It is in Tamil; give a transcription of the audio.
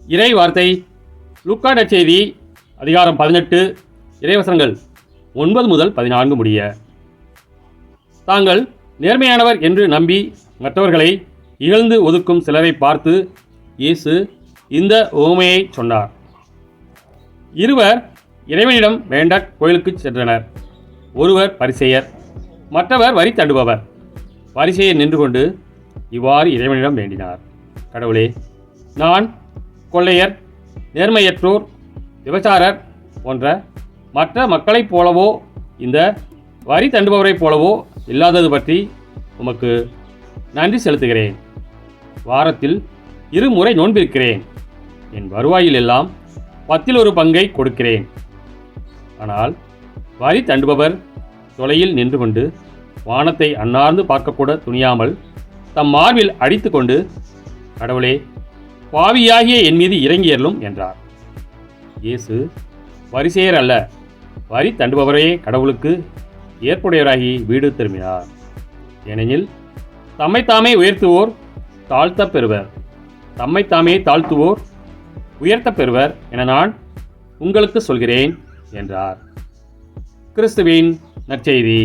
இறை வார்த்தை லூக்கா நற்செய்தி அதிகாரம் 18 இறைவசனங்கள் 9 முதல் 14 முடிய. தாங்கள் நேர்மையானவர் என்று நம்பி மற்றவர்களை இகழ்ந்து ஒதுக்கும் சிலரை பார்த்து இயேசு இந்த உவமையை சொன்னார். இருவர் இறைவனிடம் வேண்ட கோயிலுக்கு சென்றனர். ஒருவர் பரிசேயர், மற்றவர் வரி தண்டுபவர். பரிசேயர் நின்று கொண்டு இவ்வாறு இறைவனிடம் வேண்டினார்: கடவுளே, நான் கொள்ளையர், நேர்மையற்றோர், விபச்சாரர் போன்ற மற்ற மக்களைப் போலவோ இந்த வரி தண்டுபவரைப் போலவோ இல்லாதது பற்றி உமக்கு நன்றி செலுத்துகிறேன். வாரத்தில் 2 முறை நோன்பிருக்கிறேன். என் வருவாயில் எல்லாம் 10 பங்கை கொடுக்கிறேன். ஆனால் வரி தண்டுபவர் தொலையில் நின்று கொண்டு வானத்தை அண்ணார்ந்து பார்க்கக்கூட துணியாமல் தம் மார்பில் அடித்து கொண்டு, கடவுளே, பாவியாகிய என் மீது இறங்கியருளும் என்றார். இயேசு பரிசேயர் அல்ல, வரி தண்டுபவரே கடவுளுக்கு ஏற்புடையவராகி வீடு திரும்பினார். ஏனெனில் தம்மைத்தாமே உயர்த்துவோர் தாழ்த்தப் பெறுவர், தம்மைத்தாமே தாழ்த்துவோர் உயர்த்தப் பெறுவர் என நான் உங்களுக்கு சொல்கிறேன் என்றார். கிறிஸ்துவின் நற்செய்தி.